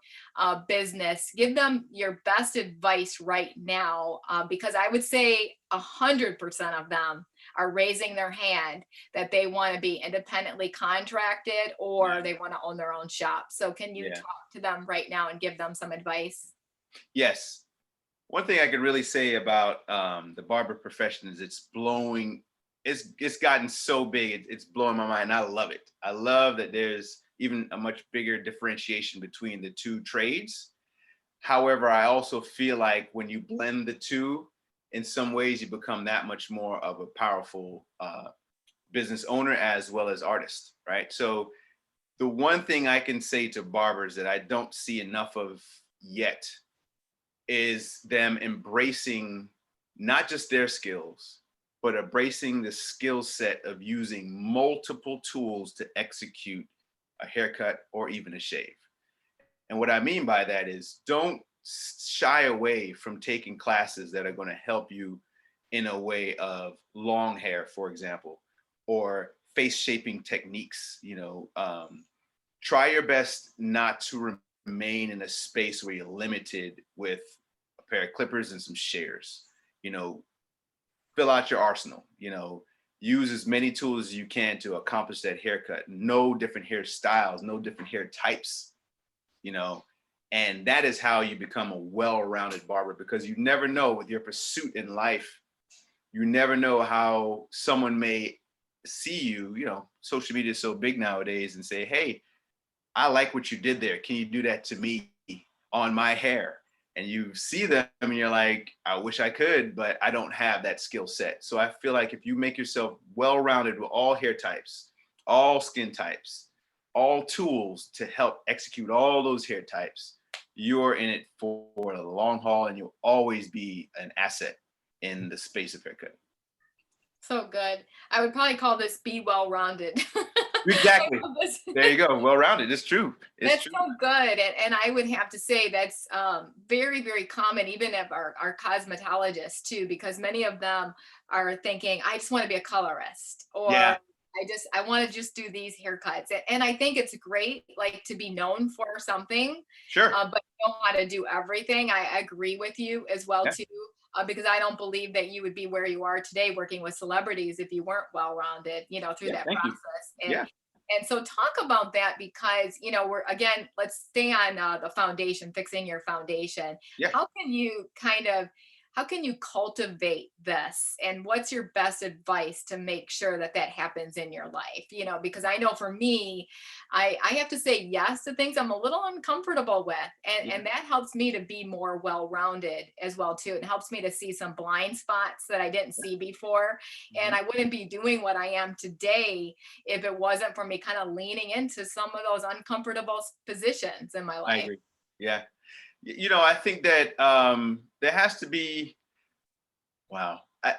business. Give them your best advice right now, because I would say 100% of them are raising their hand that they want to be independently contracted or they want to own their own shop. So can you talk to them right now and give them some advice? Yes. One thing I could really say about the barber profession is it's gotten so big, it's blowing my mind. I love it. I love that there's even a much bigger differentiation between the two trades. However, I also feel like when you blend the two, in some ways you become that much more of a powerful business owner as well as artist, right? So the one thing I can say to barbers that I don't see enough of yet is them embracing not just their skills, but embracing the skill set of using multiple tools to execute a haircut or even a shave. And what I mean by that is don't shy away from taking classes that are going to help you in a way of long hair, for example, or face shaping techniques. Try your best not to remain in a space where you're limited with a pair of clippers and some shears. Fill out your arsenal. Use as many tools as you can to accomplish that haircut. No different hairstyles, no different hair types, and that is how you become a well-rounded barber, because you never know with your pursuit in life, you never know how someone may see you. Social media is so big nowadays, and say, hey, I like what you did there. Can you do that to me on my hair? And you see them and you're like, I wish I could, but I don't have that skill set. So I feel like if you make yourself well-rounded with all hair types, all skin types, all tools to help execute all those hair types, you're in it for the long haul, and you'll always be an asset in the space of haircut. So good. I would probably call this be well-rounded. Exactly. There you go. Well-rounded. It's true. That's true. So good. And I would have to say that's very, very common, even of our cosmetologists too, because many of them are thinking, I just want to be a colorist, or I want to just do these haircuts. And I think it's great, like, to be known for something. Sure. But you know how to do everything. I agree with you as well too. Because I don't believe that you would be where you are today working with celebrities if you weren't well-rounded, through that process. And so talk about that, because, let's stay on the foundation, fixing your foundation. Yeah. How can you cultivate this, and what's your best advice to make sure that happens in your life? Because I know for me, I have to say yes to things I'm a little uncomfortable with, and that helps me to be more well-rounded as well too. It helps me to see some blind spots that I didn't see before, and I wouldn't be doing what I am today if it wasn't for me kind of leaning into some of those uncomfortable positions in my life. I agree. Yeah. I think that there has to be, I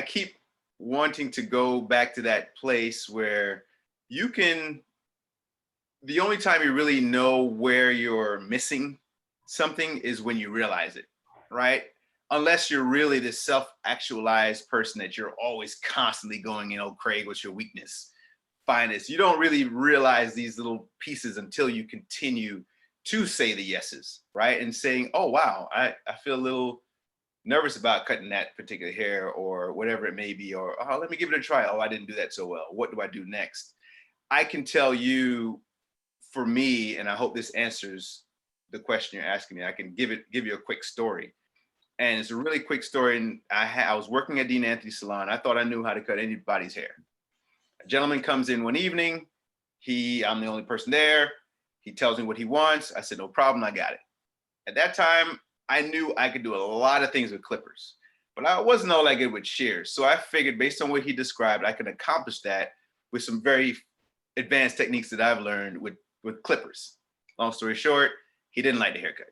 keep wanting to go back to that place where the only time you really know where you're missing something is when you realize it, right? Unless you're really this self-actualized person that you're always constantly going, Craig, what's your weakness? Find this. You don't really realize these little pieces until you continue to say the yeses, right? And saying, oh, wow, I feel a little nervous about cutting that particular hair or whatever it may be, or, oh, let me give it a try. Oh, I didn't do that so well. What do I do next? I can tell you, for me, and I hope this answers the question you're asking me, I can give you a quick story. And it's a really quick story. And I was working at Dean Anthony's salon. I thought I knew how to cut anybody's hair. A gentleman comes in one evening. I'm the only person there. He tells me what he wants. I said, no problem, I got it. At that time, I knew I could do a lot of things with clippers, but I wasn't all that good with shears. So I figured, based on what he described, I could accomplish that with some very advanced techniques that I've learned with clippers. Long story short, he didn't like the haircut.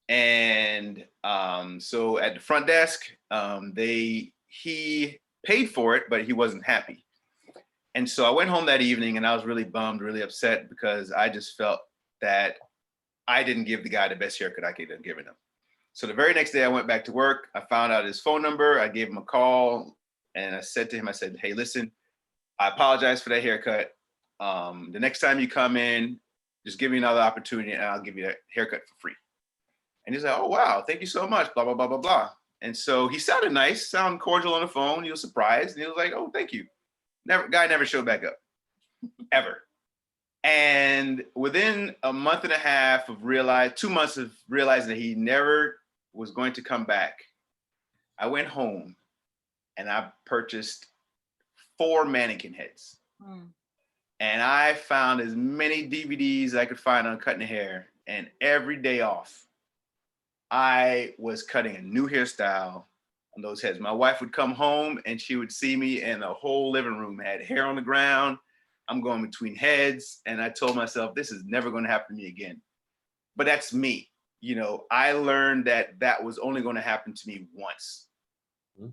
And so at the front desk, he paid for it, but he wasn't happy. And so I went home that evening and I was really bummed, really upset, because I just felt that I didn't give the guy the best haircut I could have given him. So the very next day I went back to work. I found out his phone number. I gave him a call and I said to him, I said, hey, listen, I apologize for that haircut. The next time you come in, just give me another opportunity and I'll give you a haircut for free. And he's like, oh, wow, thank you so much, blah, blah, blah, blah, blah. And so he sounded nice, sounded cordial on the phone. He was surprised. And he was like, oh, thank you. Guy never showed back up, ever. And within a month and a half of 2 months of realizing that he never was going to come back, I went home and I purchased 4 mannequin heads. And I found as many DVDs as I could find on cutting hair. And every day off, I was cutting a new hairstyle on those heads. My wife would come home and she would see me, and the whole living room had hair on the ground. I'm going between heads. And I told myself, this is never going to happen to me again. But that's me. I learned that was only going to happen to me once.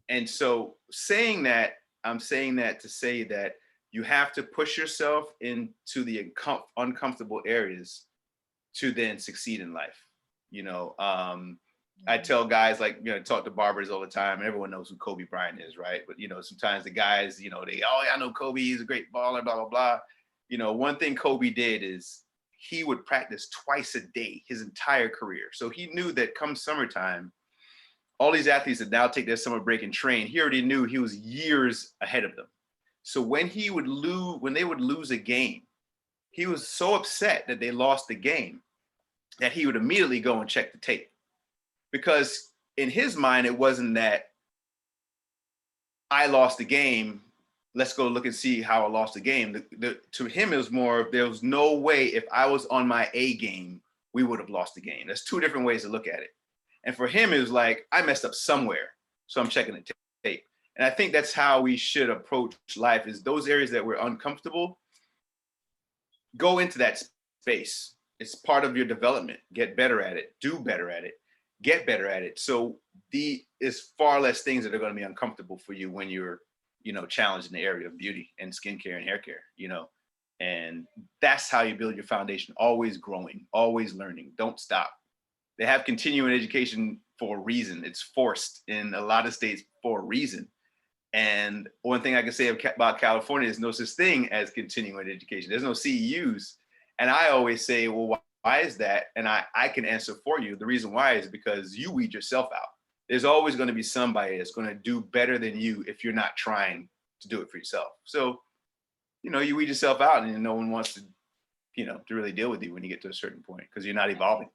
And so saying that, I'm saying that to say that you have to push yourself into the uncomfortable areas to then succeed in life. I tell guys, talk to barbers all the time, and everyone knows who Kobe Bryant is, right? But, sometimes the guys, I know Kobe, he's a great baller, blah, blah, blah. One thing Kobe did is he would practice twice a day his entire career. So he knew that come summertime, all these athletes that now take their summer break and train, he already knew he was years ahead of them. So when they would lose a game, he was so upset that they lost the game that he would immediately go and check the tape. Because in his mind, it wasn't that I lost the game, let's go look and see how I lost the game. To him, it was more, there was no way if I was on my A game, we would have lost the game. There's 2 different ways to look at it. And for him, it was like, I messed up somewhere, so I'm checking the tape. And I think that's how we should approach life, is those areas that we're uncomfortable, go into that space. It's part of your development. Get better at it, do better at it, get better at it. So is far less things that are going to be uncomfortable for you when you're, challenged in the area of beauty and skincare and hair care, and that's how you build your foundation. Always growing, always learning, don't stop. They have continuing education for a reason. It's forced in a lot of states for a reason. And one thing I can say about California is no such thing as continuing education. There's no CEUs. And I always say, well, why is that? And I can answer for you. The reason why is because you weed yourself out. There's always going to be somebody that's going to do better than you if you're not trying to do it for yourself. So, you weed yourself out, and no one wants to, to really deal with you when you get to a certain point, because you're not evolving.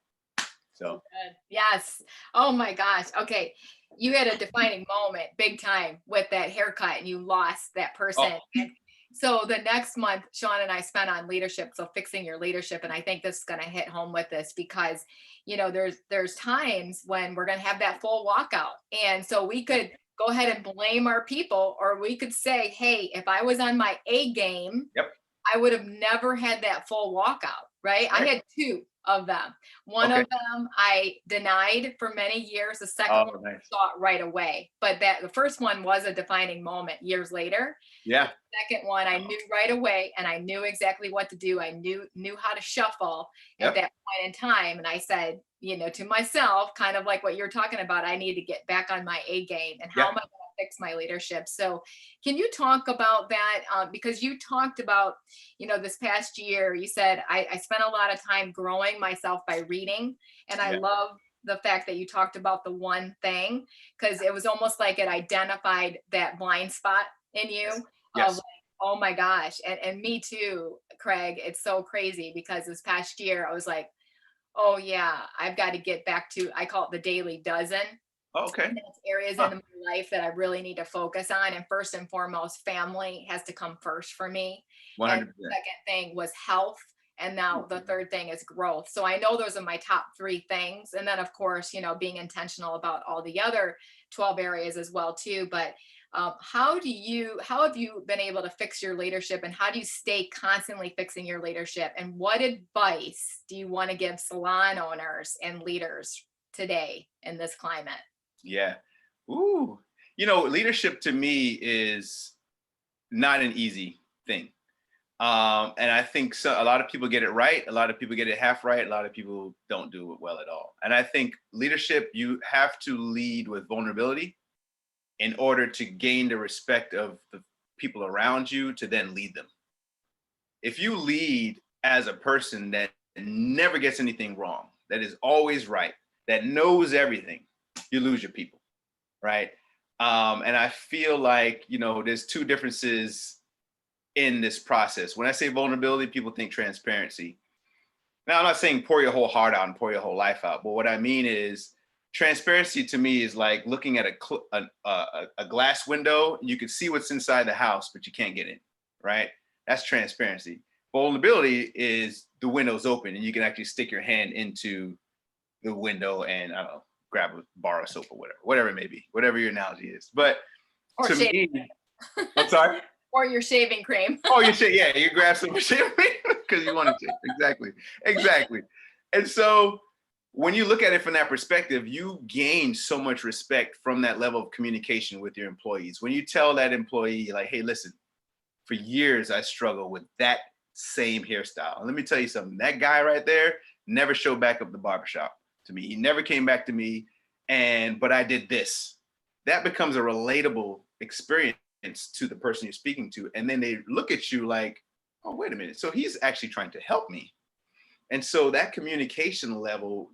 So. Yes. Oh my gosh. Okay. You had a defining moment, big time, with that haircut, and you lost that person. And so the next month, Sean and I spent on leadership. So fixing your leadership. And I think this is going to hit home with this, because, there's times when we're going to have that full walkout. And so we could go ahead and blame our people, or we could say, hey, if I was on my A game, I would have never had that full walkout, right? I had two of them. One of them I denied for many years. The second one I saw it right away. But the first one was a defining moment years later. Yeah. The second one I knew right away, and I knew exactly what to do. I knew how to shuffle at that point in time. And I said, to myself, kind of like what you're talking about, I need to get back on my A game, and how am I going to fix my leadership? So can you talk about that? Because you talked about, this past year, you said, I spent a lot of time growing myself by reading. And I love the fact that you talked about the one thing, because it was almost like it identified that blind spot in you of like, oh my gosh. And me too, Craig. It's so crazy because this past year I was like, oh yeah, I've got to get back to, I call it the daily dozen. Okay. And that's areas in my life that I really need to focus on. And first and foremost, family has to come first for me. 100%. And the second thing was health. And now the third thing is growth. So I know those are my top three things. And then of course, being intentional about all the other 12 areas as well too. But how have you been able to fix your leadership, and how do you stay constantly fixing your leadership? And what advice do you want to give salon owners and leaders today in this climate? Yeah. Ooh, leadership to me is not an easy thing. And I think a lot of people get it right. A lot of people get it half right. A lot of people don't do it well at all. And I think leadership, you have to lead with vulnerability in order to gain the respect of the people around you to then lead them. If you lead as a person that never gets anything wrong, that is always right, that knows everything, you lose your people, right? And I feel like, there's two differences in this process. When I say vulnerability, people think transparency. Now, I'm not saying pour your whole heart out and pour your whole life out, but what I mean is transparency to me is like looking at a glass window. You can see what's inside the house, but you can't get in, right? That's transparency. Vulnerability is the window's open and you can actually stick your hand into the window and, I don't know, grab a bar of soap or whatever it may be, whatever your analogy is. But to me, I'm sorry? Or your shaving cream. You grab some shaving cream because you want to. Exactly. And so when you look at it from that perspective, you gain so much respect from that level of communication with your employees. When you tell that employee, like, hey, listen, for years I struggled with that same hairstyle. And let me tell you something, that guy right there never showed back up the barbershop to me. He never came back to me, but I did this. That becomes a relatable experience to the person you're speaking to. And then they look at you like, oh, wait a minute. So he's actually trying to help me. And so that communication level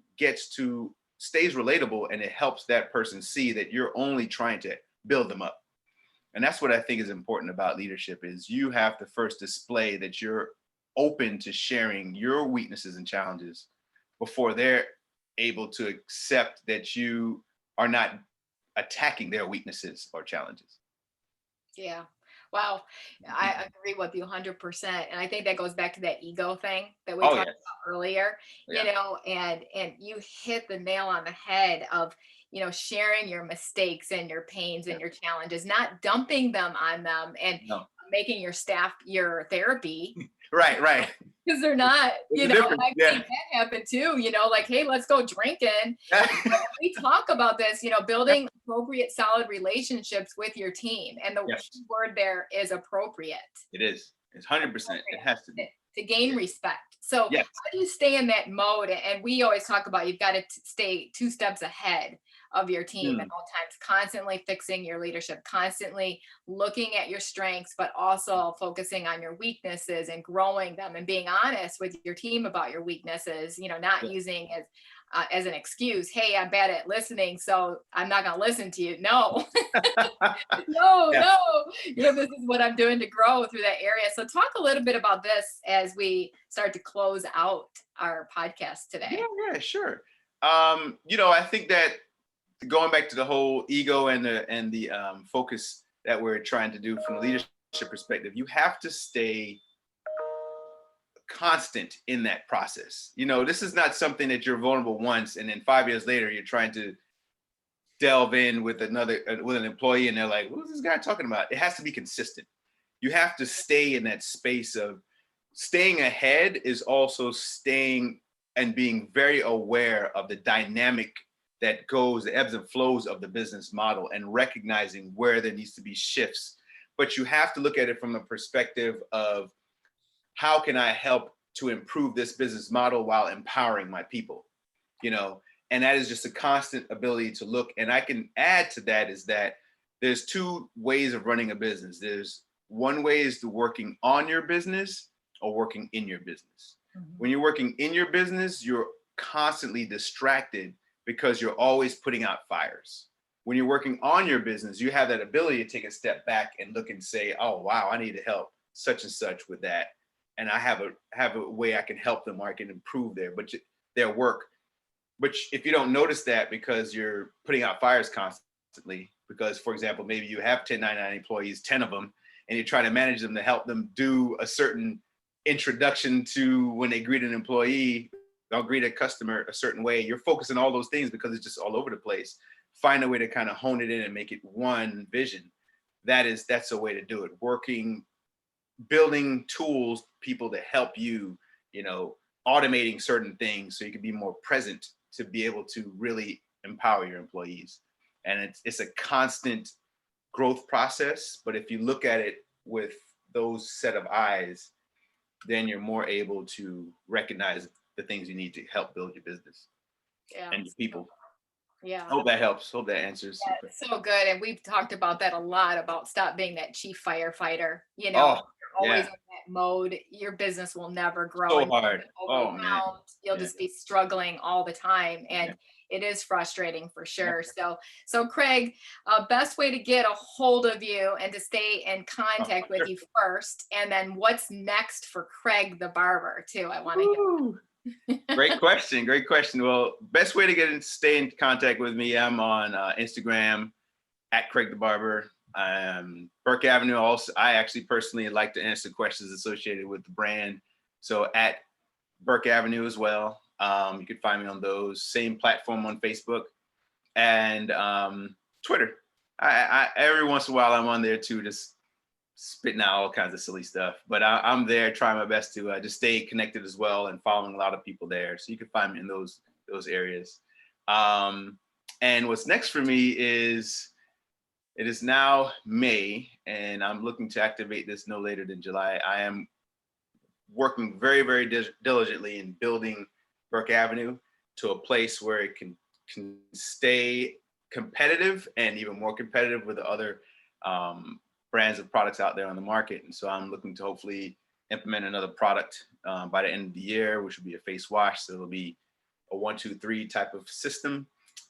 stays relatable, and it helps that person see that you're only trying to build them up. And that's what I think is important about leadership is you have to first display that you're open to sharing your weaknesses and challenges before they're able to accept that you are not attacking their weaknesses or challenges. Yeah. Wow. I agree with you 100%. And I think that goes back to that ego thing that we talked about earlier, and you hit the nail on the head of, sharing your mistakes and your pains and your challenges, not dumping them on them and making your staff your therapy. Right. Because they're not, I've seen that happen too, like, hey, let's go drinking. We talk about this, building appropriate, solid relationships with your team. And the word there is appropriate. It is. It's 100%. It has to be. To gain respect. So how do you stay in that mode? And we always talk about you've got to stay 2 steps ahead of your team at all times, constantly fixing your leadership, constantly looking at your strengths, but also focusing on your weaknesses and growing them and being honest with your team about your weaknesses, not using as an excuse, hey, I'm bad at listening, so I'm not going to listen to you. No, no, this is what I'm doing to grow through that area. So talk a little bit about this as we start to close out our podcast today. Yeah, sure. I think that going back to the whole ego and the focus that we're trying to do from a leadership perspective, you have to stay constant in that process. This is not something that you're vulnerable once and then 5 years later you're trying to delve in with an employee and they're like, who's this guy talking about? It has to be consistent. You have to stay in that space of staying ahead is also staying and being very aware of the dynamic that goes, the ebbs and flows of the business model, and recognizing where there needs to be shifts. But you have to look at it from the perspective of, how can I help to improve this business model while empowering my people? You know, and that is just a constant ability to look. And I can add to that is that there's two ways of running a business. There's one way is to working on your business or working in your business. When you're working in your business, you're constantly distracted because you're always putting out fires. When you're working on your business, you have that ability to take a step back and look and say, oh, wow, I need to help such and such with that. And I have a way I can help them, or I can improve their work. But if you don't notice that, because you're putting out fires constantly, because, for example, maybe you have 1099 employees, 10 of them, and you're trying to manage them to help them do a certain introduction to when they greet an employee, they'll greet a customer a certain way. You're focusing all those things because it's just all over the place. Find a way to kind of hone it in and make it one vision. That's a way to do it. Building tools, people to help you, you know, automating certain things so you can be more present to be able to really empower your employees. And it's a constant growth process. But if you look at it with those set of eyes, then you're more able to recognize the things you need to help build your business and your people. Yeah. Hope that helps. Hope that answers. Yeah, it's so good. And we've talked about that a lot, about stop being that chief firefighter. You know, you're always in that mode. Your business will never grow. So hard. Oh man. You'll just be struggling all the time. And it is frustrating for sure. So Craig, best way to get a hold of you and to stay in contact with you first, and then what's next for Craig the Barber too? I want to hear. Great question. Well, best way to stay in contact with me, I'm on Instagram at Craig the Barber. Burke Avenue. Also, I actually personally like to answer questions associated with the brand. So at Burke Avenue as well. You can find me on those. Same platform on Facebook and Twitter. I every once in a while I'm on there too, just spitting out all kinds of silly stuff. But I'm there trying my best to just stay connected as well, and following a lot of people there. So you can find me in those areas. And what's next for me is, it is now May, and I'm looking to activate this no later than July. I am working very, very diligently in building Burke Avenue to a place where it can stay competitive, and even more competitive with the other brands of products out there on the market. And so I'm looking to hopefully implement another product by the end of the year, which will be a face wash. So it'll be a 1, 2, 3 type of system.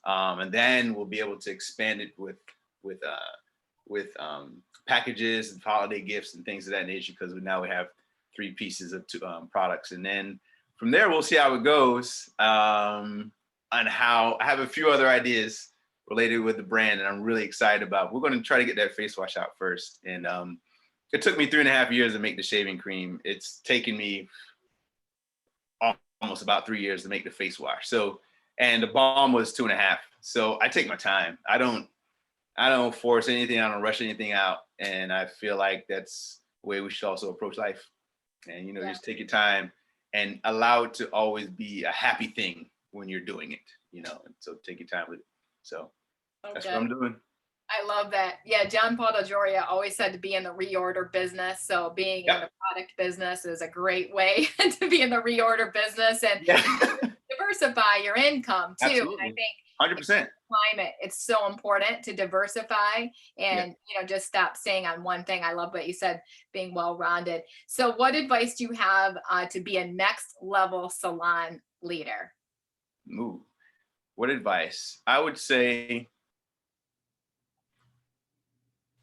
And then we'll be able to expand it with packages and holiday gifts and things of that nature, because now we have 3 pieces of products. And then from there, we'll see how it goes, on how I have a few other ideas related with the brand, and I'm really excited about. We're going to try to get that face wash out first. And it took me 3.5 years to make the shaving cream. It's taken me almost about 3 years to make the face wash. So, and the balm was 2.5. So I take my time. I don't force anything. I don't rush anything out. And I feel like that's the way we should also approach life. And, you know, just take your time and allow it to always be a happy thing when you're doing it, you know, and so take your time with it. So that's what I'm doing. I love that. Yeah, John Paul DeJoria always said to be in the reorder business. So being in the product business is a great way to be in the reorder business and diversify your income too. Absolutely. And I think 100%. Climate, it's so important to diversify and you know, just stop staying on one thing. I love what you said, being well-rounded. So what advice do you have to be a next level salon leader? Ooh, what advice? I would say,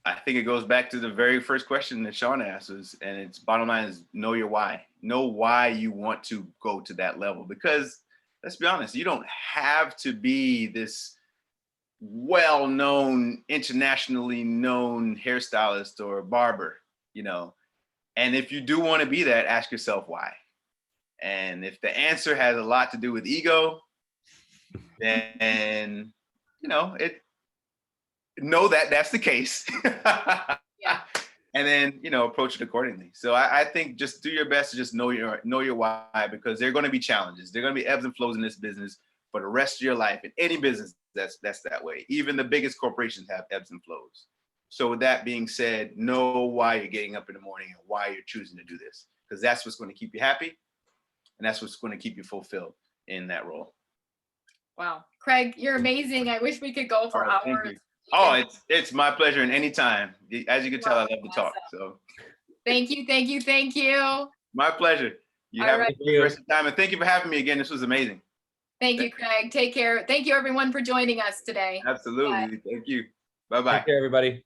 I think it goes back to the very first question that Sean asked, and its bottom line is know your why. Know why you want to go to that level, because let's be honest, you don't have to be this well-known, internationally known hairstylist or barber, you know. And if you do want to be that, ask yourself why. And if the answer has a lot to do with ego, then, you know, know that that's the case. and then, you know, approach it accordingly. So I think just do your best to just know your why, because there are going to be challenges. There are going to be ebbs and flows in this business for the rest of your life. In any business, that's that way. Even the biggest corporations have ebbs and flows. So with that being said, know why you're getting up in the morning and why you're choosing to do this, because that's what's going to keep you happy, and that's what's going to keep you fulfilled in that role. Wow, Craig, you're amazing. I wish we could go for hours. Oh, it's my pleasure, and anytime. As you can tell, I love to talk. So thank you. My pleasure. You have a great rest of the time, and thank you for having me again. This was amazing. Thank you, Craig. Take care. Thank you, everyone, for joining us today. Absolutely. Bye. Thank you. Bye-bye. Take care, everybody.